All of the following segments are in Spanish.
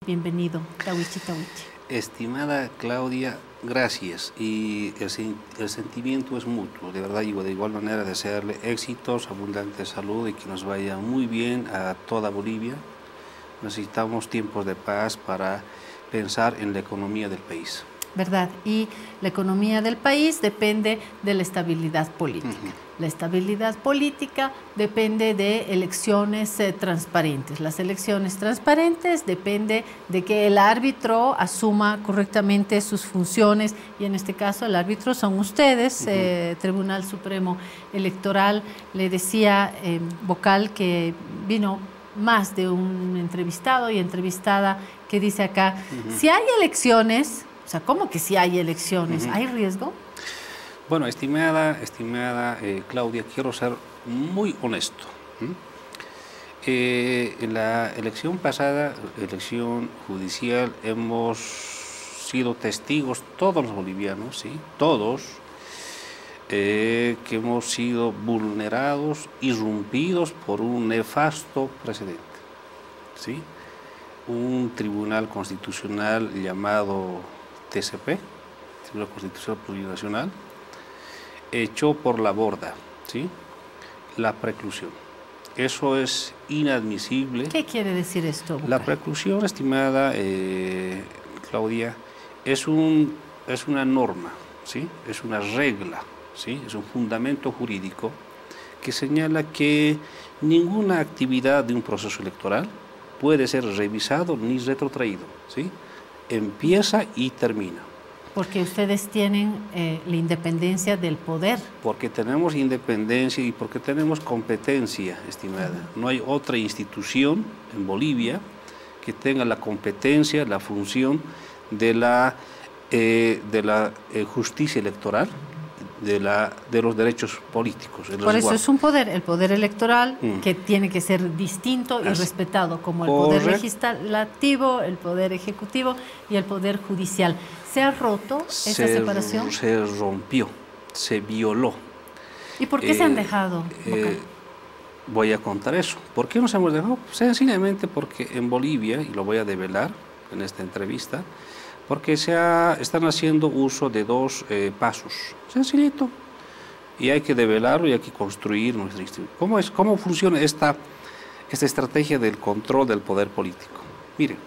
Bienvenido, Tawichi Tawichi. Estimada Claudia, gracias. Y el sentimiento es mutuo. De verdad, yo de igual manera desearle éxitos, abundante salud y que nos vaya muy bien a toda Bolivia. Necesitamos tiempos de paz para pensar en la economía del país. ¿Verdad? Y la economía del país depende de la estabilidad política. La estabilidad política depende de elecciones transparentes. Las elecciones transparentes depende de que el árbitro asuma correctamente sus funciones y en este caso el árbitro son ustedes, Tribunal Supremo Electoral. Le decía Vocal que vino más de un entrevistado y entrevistada que dice acá, si hay elecciones, o sea, ¿cómo que si hay elecciones? ¿Hay riesgo? Bueno, estimada Claudia, quiero ser muy honesto. En la elección pasada, elección judicial, hemos sido testigos, todos los bolivianos, ¿sí? Todos, que hemos sido vulnerados, irrumpidos por un nefasto precedente, ¿sí? Un tribunal constitucional llamado TCP, Tribunal Constitucional Plurinacional, echó por la borda, ¿sí?, la preclusión. Eso es inadmisible. ¿Qué quiere decir esto, Bucal? La preclusión, estimada Claudia, es una norma, ¿sí?, es una regla, ¿sí?, es un fundamento jurídico que señala que ninguna actividad de un proceso electoral puede ser revisado ni retrotraído, ¿sí?, empieza y termina. Porque ustedes tienen la independencia del poder. Porque tenemos independencia y porque tenemos competencia, estimada. No hay otra institución en Bolivia que tenga la competencia, la función de la justicia electoral, de los derechos políticos. Por eso es un poder, el poder electoral, que tiene que ser distinto y respetado, como el poder legislativo, el poder ejecutivo y el poder judicial. ¿Se ha roto esa separación? Se rompió, se violó. ¿Y por qué se han dejado? Voy a contar eso. ¿Por qué nos hemos dejado? Sencillamente porque en Bolivia, y lo voy a develar en esta entrevista, porque están haciendo uso de dos pasos, sencillito, y hay que develarlo y hay que construir nuestra institución. ¿Cómo funciona esta estrategia del control del poder político? Miren,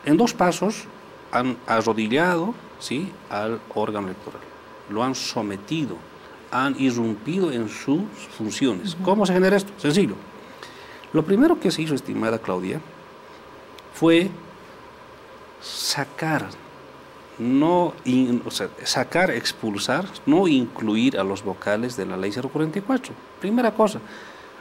en dos pasos han arrodillado, ¿sí?, al órgano electoral, lo han sometido, han irrumpido en sus funciones. ¿Cómo se genera esto? Sencillo. Lo primero que se hizo, estimada Claudia, fue sacar, expulsar, no incluir a los vocales de la ley 044. Primera cosa,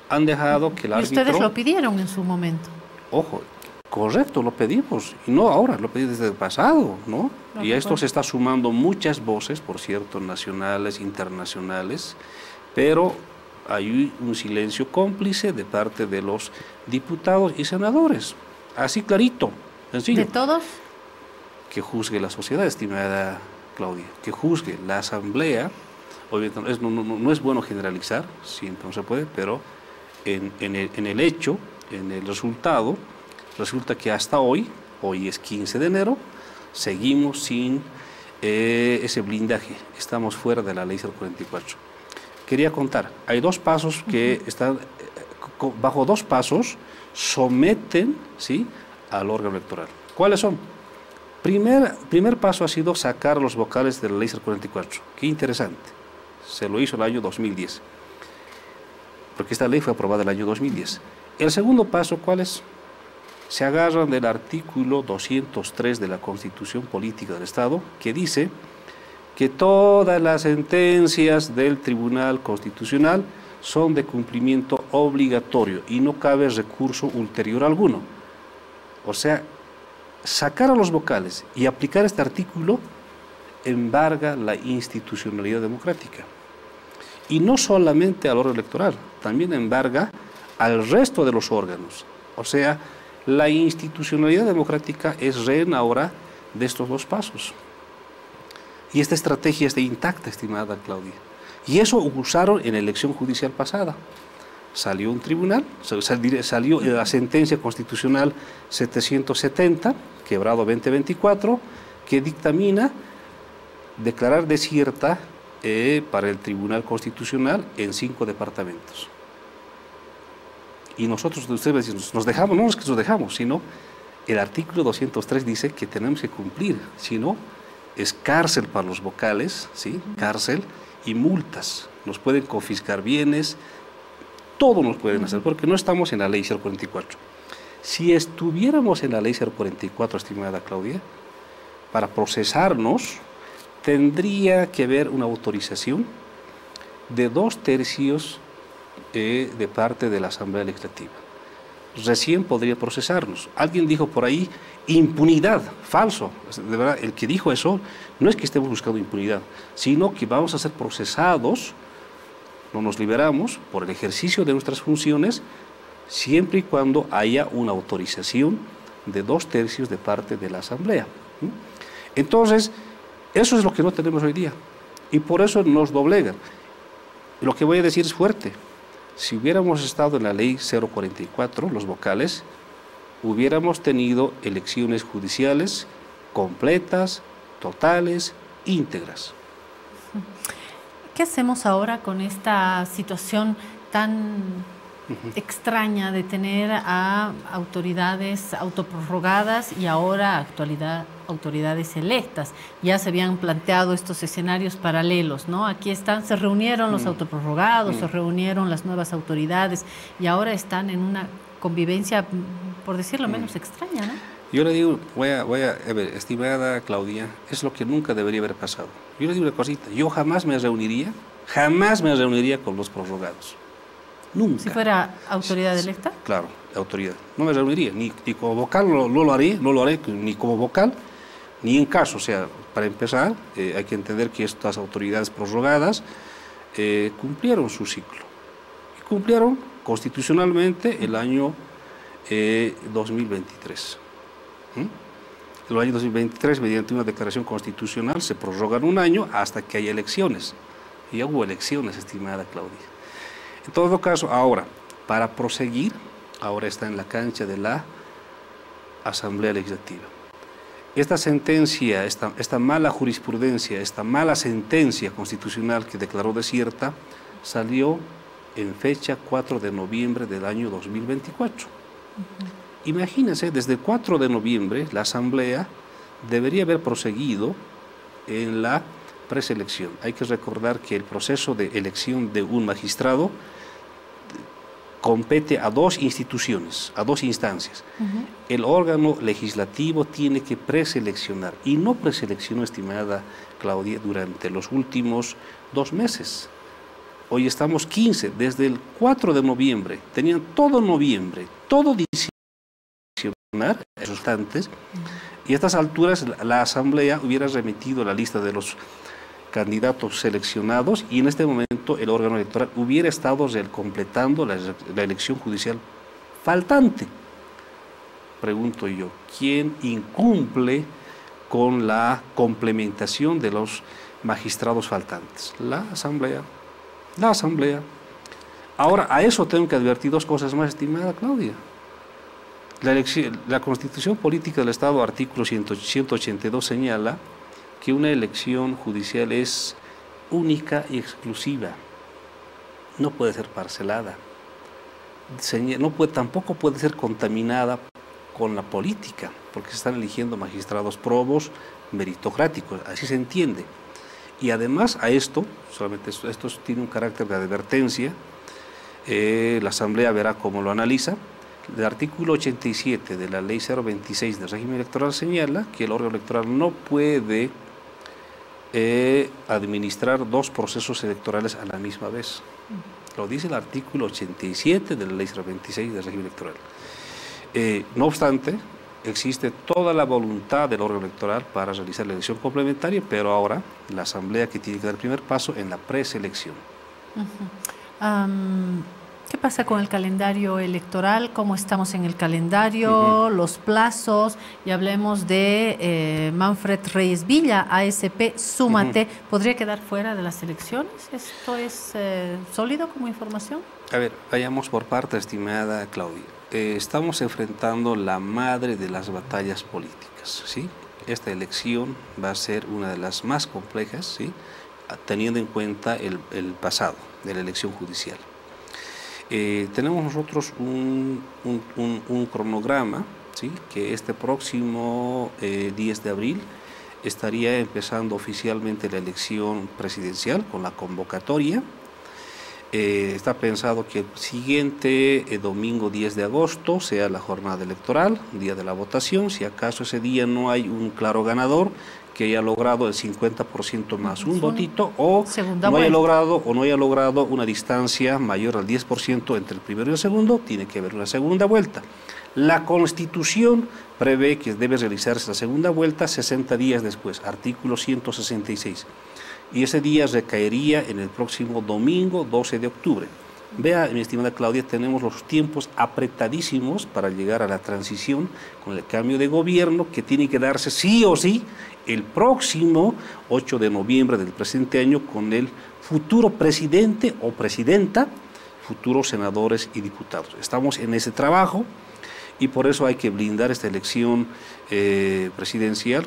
han dejado que el árbitro... ¿Y ustedes lo pidieron en su momento? Ojo, correcto, lo pedimos, y no ahora, lo pedí desde el pasado, ¿no? Y a esto se está sumando muchas voces, por cierto, nacionales, internacionales, pero hay un silencio cómplice de parte de los diputados y senadores, así clarito, sencillo. ¿De todos? Que juzgue la sociedad, estimada Claudia, que juzgue la asamblea. Obviamente no es bueno generalizar, siempre no se puede, pero en el hecho, en el resultado, resulta que hasta hoy es 15 de enero, seguimos sin ese blindaje, estamos fuera de la ley 044. Quería contar, hay dos pasos que están, bajo dos pasos, someten, ¿sí?, al órgano electoral. ¿Cuáles son? Primer paso ha sido sacar los vocales de la ley 044. Qué interesante. Se lo hizo el año 2010. Porque esta ley fue aprobada el año 2010. El segundo paso, ¿cuál es? Se agarran del artículo 203 de la Constitución Política del Estado, que dice que todas las sentencias del Tribunal Constitucional son de cumplimiento obligatorio y no cabe recurso ulterior alguno. O sea, sacar a los vocales y aplicar este artículo embarga la institucionalidad democrática. Y no solamente al órgano electoral, también embarga al resto de los órganos. O sea, la institucionalidad democrática es rehén ahora de estos dos pasos. Y esta estrategia está intacta, estimada Claudia. Y eso usaron en la elección judicial pasada. salió un tribunal, salió la sentencia constitucional 770, quebrado 2024, que dictamina declarar desierta para el Tribunal Constitucional en 5 departamentos. Y nosotros, ustedes dicen, nos dejamos, no es que nos dejamos, sino el artículo 203 dice que tenemos que cumplir, si no, es cárcel para los vocales, ¿sí? Cárcel y multas. Nos pueden confiscar bienes, todo nos pueden hacer, porque no estamos en la ley 044. Si estuviéramos en la ley 044, estimada Claudia, para procesarnos, tendría que haber una autorización de 2/3 de parte de la Asamblea Legislativa. Recién podría procesarnos. Alguien dijo por ahí, impunidad, falso. De verdad, el que dijo eso, no es que estemos buscando impunidad, sino que vamos a ser procesados, no nos liberamos por el ejercicio de nuestras funciones, siempre y cuando haya una autorización de 2/3 de parte de la Asamblea. Entonces, eso es lo que no tenemos hoy día, y por eso nos doblegan. Lo que voy a decir es fuerte. Si hubiéramos estado en la ley 044, los vocales, hubiéramos tenido elecciones judiciales completas, totales, íntegras. ¿Qué hacemos ahora con esta situación tan extraña de tener a autoridades autoprorrogadas y ahora autoridades electas? Ya se habían planteado estos escenarios paralelos, ¿no? Aquí están, se reunieron los autoprorrogados, se reunieron las nuevas autoridades y ahora están en una convivencia, por decirlo menos, extraña, ¿no? Yo le digo, a ver, estimada Claudia, es lo que nunca debería haber pasado. Yo le digo una cosita, yo jamás me reuniría con los prorrogados. Nunca. Si fuera autoridad electa. Claro, autoridad. No me reuniría, ni como vocal no lo haré ni como vocal, ni en caso. O sea, para empezar, hay que entender que estas autoridades prorrogadas cumplieron su ciclo. Y cumplieron constitucionalmente el año 2023. El año 2023, mediante una declaración constitucional, se prorrogan un año hasta que haya elecciones. Y ya hubo elecciones, estimada Claudia. En todo caso, ahora, para proseguir, ahora está en la cancha de la Asamblea Legislativa. Esta sentencia, esta mala jurisprudencia, esta mala sentencia constitucional que declaró desierta, salió en fecha 4 de noviembre del año 2024. Imagínense, desde el 4 de noviembre, la Asamblea debería haber proseguido en la preselección. Hay que recordar que el proceso de elección de un magistrado compete a 2 instituciones, a 2 instancias. El órgano legislativo tiene que preseleccionar, y no preseleccionó, estimada Claudia, durante los últimos 2 meses. Hoy estamos 15, desde el 4 de noviembre, tenían todo noviembre, todo diciembre, resultantes, y a estas alturas la Asamblea hubiera remitido la lista de los candidatos seleccionados y en este momento el órgano electoral hubiera estado completando la elección judicial faltante. Pregunto yo, ¿quién incumple con la complementación de los magistrados faltantes? La Asamblea. La Asamblea. Ahora, a eso tengo que advertir 2 cosas más, estimada Claudia. La Constitución Política del Estado, artículo 182, señala que una elección judicial es única y exclusiva, no puede ser parcelada, tampoco puede ser contaminada con la política, porque se están eligiendo magistrados probos, meritocráticos, así se entiende. Y además a esto, solamente esto tiene un carácter de advertencia, la Asamblea verá cómo lo analiza. El artículo 87 de la Ley 026 del régimen electoral señala que el órgano electoral no puede administrar 2 procesos electorales a la misma vez. Lo dice el artículo 87 de la Ley 026 del régimen electoral. No obstante, existe toda la voluntad del órgano electoral para realizar la elección complementaria, pero ahora la Asamblea que tiene que dar el primer paso en la preselección. ¿Qué pasa con el calendario electoral? ¿Cómo estamos en el calendario? Los plazos. Y hablemos de Manfred Reyes Villa, ASP, Súmate. ¿Podría quedar fuera de las elecciones? ¿Esto es sólido como información? A ver, vayamos por parte, estimada Claudia. Estamos enfrentando la madre de las batallas políticas, ¿sí? Esta elección va a ser una de las más complejas, ¿sí? Teniendo en cuenta el pasado de la elección judicial. Tenemos nosotros un cronograma, ¿sí? Que este próximo 10 de abril estaría empezando oficialmente la elección presidencial con la convocatoria. Está pensado que el siguiente domingo 10 de agosto sea la jornada electoral, día de la votación. Si acaso ese día no hay un claro ganador que haya logrado el 50% más un votito, o no haya logrado una distancia mayor al 10% entre el primero y el segundo, tiene que haber una segunda vuelta. La Constitución prevé que debe realizarse la segunda vuelta 60 días después, artículo 166. Y ese día recaería en el próximo domingo 12 de octubre. Vea, mi estimada Claudia, tenemos los tiempos apretadísimos para llegar a la transición con el cambio de gobierno que tiene que darse sí o sí el próximo 8 de noviembre del presente año con el futuro presidente o presidenta, futuros senadores y diputados. Estamos en ese trabajo y por eso hay que blindar esta elección presidencial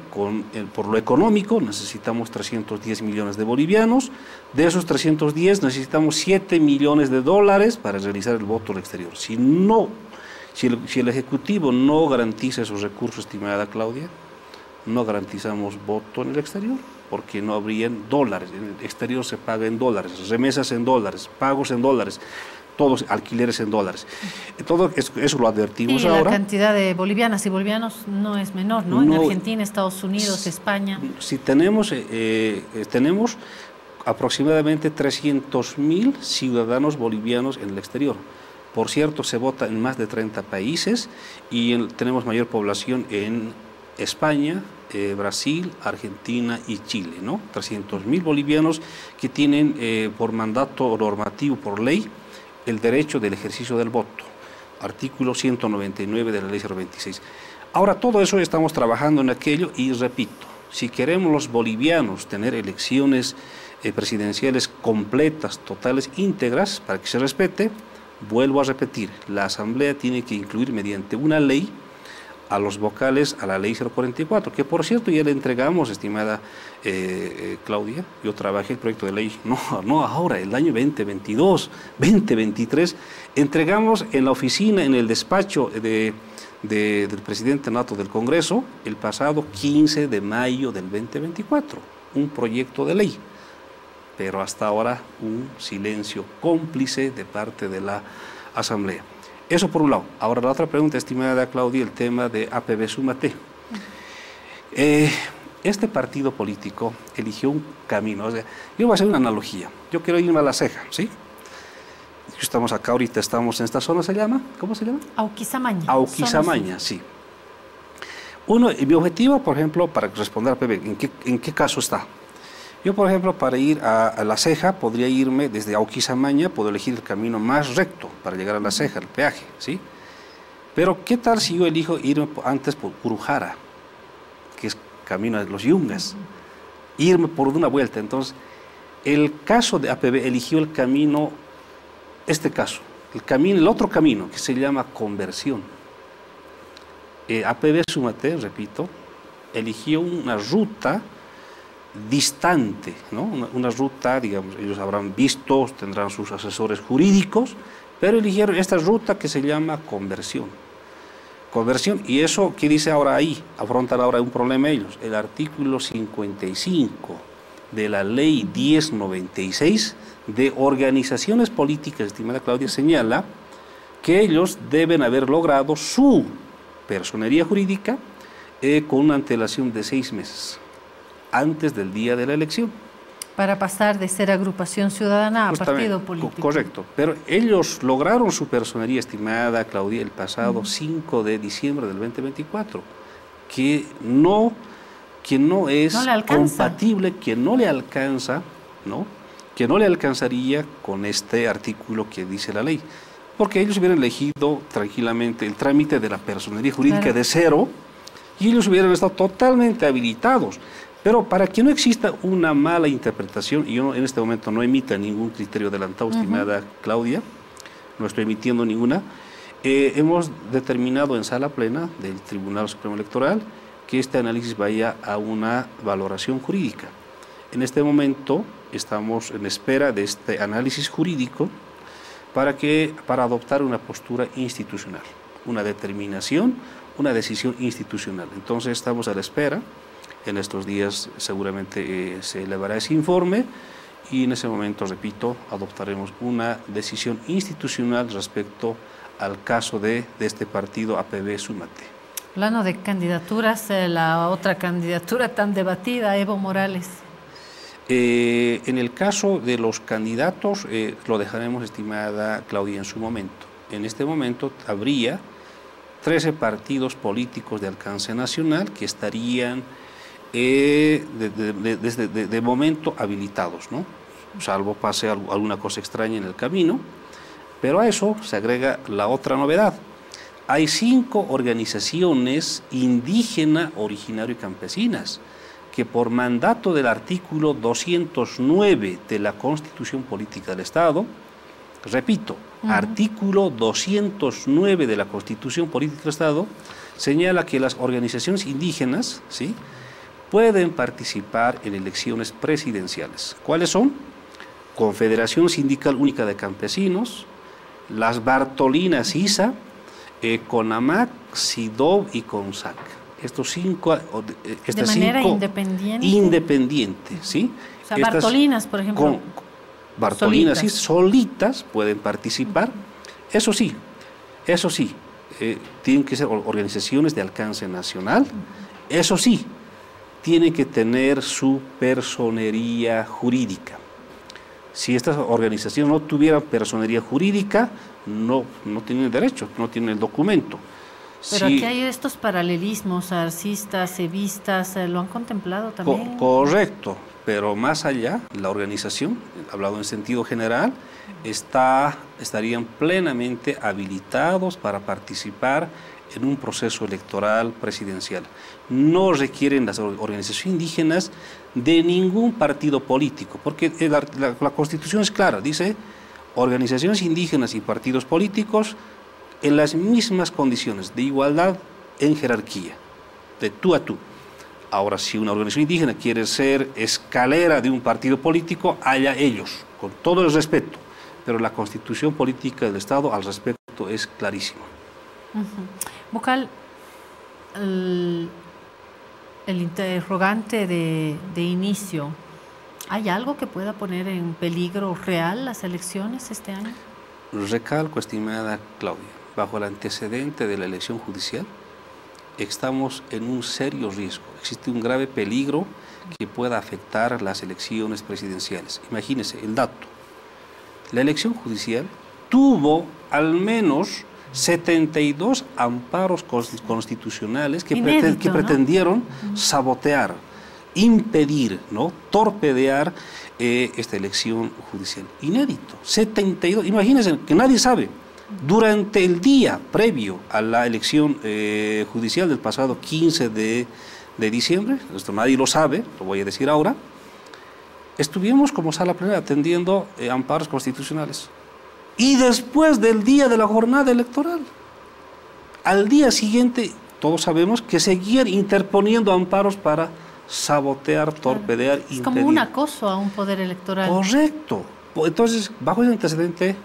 por lo económico. Necesitamos 310 millones de bolivianos. De esos 310 necesitamos 7 millones de dólares para realizar el voto al exterior. Si el Ejecutivo no garantiza esos recursos, estimada Claudia, no garantizamos voto en el exterior, porque no habrían dólares. En el exterior se paga en dólares, remesas en dólares, pagos en dólares, todos alquileres en dólares. Todo eso lo advertimos ahora. Y la cantidad de bolivianas y bolivianos no es menor, ¿no? En Argentina, Estados Unidos, España. Sí, tenemos aproximadamente 300.000 ciudadanos bolivianos en el exterior. Por cierto, se vota en más de 30 países y tenemos mayor población en España, Brasil, Argentina y Chile, ¿no? 300.000 bolivianos que tienen por mandato normativo, por ley, el derecho del ejercicio del voto, artículo 199 de la ley 026. Ahora, todo eso estamos trabajando en aquello y repito, si queremos los bolivianos tener elecciones presidenciales completas, totales, íntegras, para que se respete, vuelvo a repetir, la Asamblea tiene que incluir mediante una ley a los vocales a la ley 044, que por cierto ya le entregamos, estimada Claudia. Yo trabajé el proyecto de ley, no ahora, el año 2022, 2023, entregamos en la oficina, en el despacho del presidente nato del Congreso, el pasado 15 de mayo del 2024, un proyecto de ley, pero hasta ahora un silencio cómplice de parte de la Asamblea. Eso por un lado. Ahora la otra pregunta, estimada Claudia, el tema de APB Súmate. Este partido político eligió un camino. O sea, yo voy a hacer una analogía. Yo quiero irme a La Ceja, ¿sí? Estamos acá ahorita, estamos en esta zona, ¿se llama? ¿Cómo se llama? Auquisamaña. Auquisamaña, sí. Mi objetivo, por ejemplo, para responder a APB, ¿en qué caso está? Yo, por ejemplo, para ir a La Ceja, podría irme desde Auquisamaña, puedo elegir el camino más recto para llegar a La Ceja, el peaje, ¿sí? Pero, ¿qué tal si yo elijo irme antes por Urujara, que es camino de los Yungas, irme por una vuelta? Entonces, el caso de APB eligió el camino, el otro camino, que se llama conversión. APB Súmate, repito, eligió una ruta distante, ¿no? Una ruta, digamos, ellos habrán visto, tendrán sus asesores jurídicos, pero eligieron esta ruta que se llama conversión. Conversión, y eso, ¿qué dice ahora ahí? Afrontan ahora un problema ellos. El artículo 55 de la ley 1096 de organizaciones políticas, estimada Claudia, señala que ellos deben haber logrado su personería jurídica con una antelación de 6 meses. Antes del día de la elección. Para pasar de ser agrupación ciudadana a partido político. Correcto, pero ellos lograron su personería, estimada Claudia, el pasado 5 de diciembre del 2024, que no es compatible, que no le alcanza, ¿no? Que no le alcanzaría con este artículo que dice la ley. porque ellos hubieran elegido tranquilamente el trámite de la personería jurídica de cero y ellos hubieran estado totalmente habilitados. Pero para que no exista una mala interpretación, y yo en este momento no emita ningún criterio adelantado, estimada Claudia, no estoy emitiendo ninguna, hemos determinado en sala plena del Tribunal Supremo Electoral que este análisis vaya a una valoración jurídica. En este momento estamos en espera de este análisis jurídico para adoptar una postura institucional, una determinación, una decisión institucional. Entonces estamos a la espera. En estos días seguramente se elevará ese informe y en ese momento, repito, adoptaremos una decisión institucional respecto al caso de este partido APB Súmate. Hablando de candidaturas, la otra candidatura tan debatida, Evo Morales. En el caso de los candidatos, lo dejaremos, estimada Claudia, en su momento. En este momento habría 13 partidos políticos de alcance nacional que estarían de momento habilitados, ¿no? Salvo pase alguna cosa extraña en el camino, pero a eso se agrega la otra novedad. Hay 5 organizaciones indígena, originario y campesinas que por mandato del artículo 209 de la Constitución Política del Estado, repito, artículo 209 de la Constitución Política del Estado, señala que las organizaciones indígenas, ¿sí?, pueden participar en elecciones presidenciales. ¿Cuáles son? Confederación Sindical Única de Campesinos, las Bartolinas ISA, CONAMAC, SIDOB y CONSAC. Estos 5... de manera independiente. Independiente, ¿sí? O sea, Bartolinas, por ejemplo. Bartolinas solitas pueden participar. Eso sí, tienen que ser organizaciones de alcance nacional. Eso sí, tiene que tener su personería jurídica. Si estas organizaciones no tuvieran personería jurídica, no tienen derecho, no tienen el documento. Pero aquí hay estos paralelismos, arcistas, evistas, ¿lo han contemplado también? Correcto, pero más allá, la organización, hablado en sentido general, estarían plenamente habilitados para participar en un proceso electoral presidencial. No requieren las organizaciones indígenas de ningún partido político, porque la Constitución es clara, dice organizaciones indígenas y partidos políticos en las mismas condiciones de igualdad en jerarquía, de tú a tú. Ahora, si una organización indígena quiere ser escalera de un partido político, allá ellos, con todo el respeto, pero la Constitución Política del Estado al respecto es clarísima. Vocal, el interrogante de inicio, ¿hay algo que pueda poner en peligro real las elecciones este año? Recalco, estimada Claudia, bajo el antecedente de la elección judicial, estamos en un serio riesgo. Existe un grave peligro que pueda afectar las elecciones presidenciales. Imagínense el dato. La elección judicial tuvo al menos 72 amparos constitucionales que pretendieron sabotear, impedir, ¿no?, torpedear esta elección judicial. Inédito, 72, imagínense que nadie sabe. Durante el día previo a la elección judicial del pasado 15 de diciembre, esto nadie lo sabe, lo voy a decir ahora, estuvimos como sala plena atendiendo amparos constitucionales. Y después del día de la jornada electoral, al día siguiente, todos sabemos que seguían interponiendo amparos para sabotear, torpedear, impedir. Es como un acoso a un poder electoral. Correcto. Entonces, bajo ese antecedente,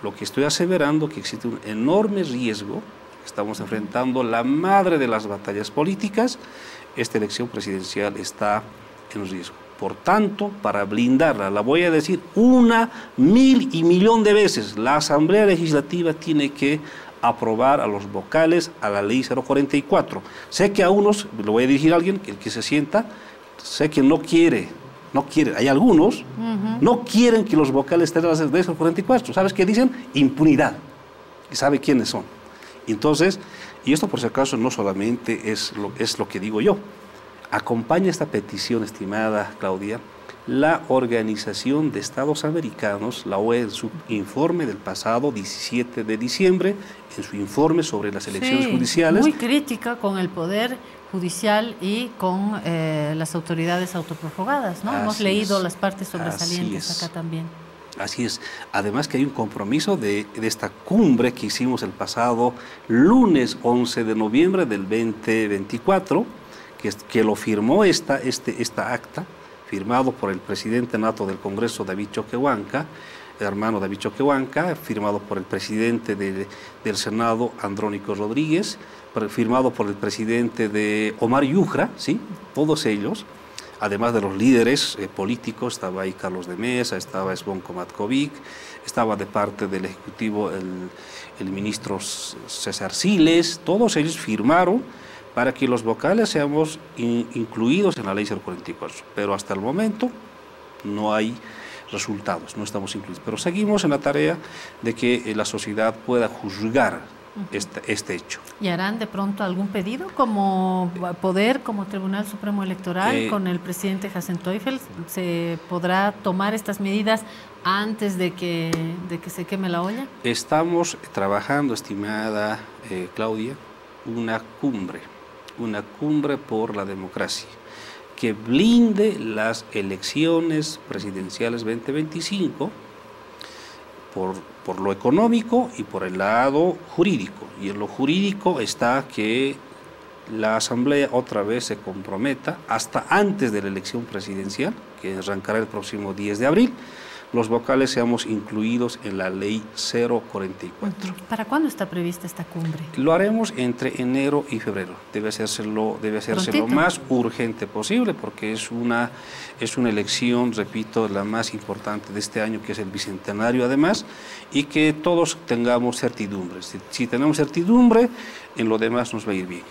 lo que estoy aseverando que existe un enorme riesgo, estamos enfrentando la madre de las batallas políticas, esta elección presidencial está en riesgo. Por tanto, para blindarla, la voy a decir 1, 1000 y millón de veces, la Asamblea Legislativa tiene que aprobar a los vocales a la ley 044. Sé que a unos, lo voy a dirigir a alguien, el que se sienta, sé que no quiere, hay algunos, no quieren que los vocales estén a la ley 044. ¿Sabes qué dicen? Impunidad. Y sabe quiénes son. Entonces, y esto por si acaso no solamente es lo que digo yo. Acompaña esta petición, estimada Claudia, la Organización de Estados Americanos, la OEA, en su informe del pasado 17 de diciembre, en su informe sobre las elecciones judiciales. Muy crítica con el Poder Judicial y con las autoridades autoprorrogadas, ¿no? Hemos leído las partes sobresalientes acá también. Así es. Además que hay un compromiso de esta cumbre que hicimos el pasado lunes 11 de noviembre del 2024, que lo firmó esta acta, firmado por el presidente nato del Congreso, David Choquehuanca, el hermano David Choquehuanca, firmado por el presidente del Senado, Andrónico Rodríguez, firmado por el presidente de Omar Yujra, ¿sí? Todos ellos, además de los líderes políticos, estaba ahí Carlos de Mesa, estaba Zvonko Matkovic, estaba de parte del Ejecutivo el ministro César Siles, todos ellos firmaron para que los vocales seamos incluidos en la ley 044, pero hasta el momento no hay resultados, no estamos incluidos, pero seguimos en la tarea de que la sociedad pueda juzgar este hecho. ¿Y harán de pronto algún pedido como poder, como Tribunal Supremo Electoral, con el presidente Jacinto Teufel? ¿Se podrá tomar estas medidas antes de que se queme la olla? Estamos trabajando, estimada Claudia, una cumbre por la democracia, que blinde las elecciones presidenciales 2025 por lo económico y por el lado jurídico. Y en lo jurídico está que la Asamblea otra vez se comprometa hasta antes de la elección presidencial, que arrancará el próximo 10 de abril, los vocales seamos incluidos en la ley 044. ¿Para cuándo está prevista esta cumbre? Lo haremos entre enero y febrero. Debe hacerse lo más urgente posible, porque es una elección, repito, la más importante de este año, que es el bicentenario además, y que todos tengamos certidumbre. Si tenemos certidumbre, en lo demás nos va a ir bien.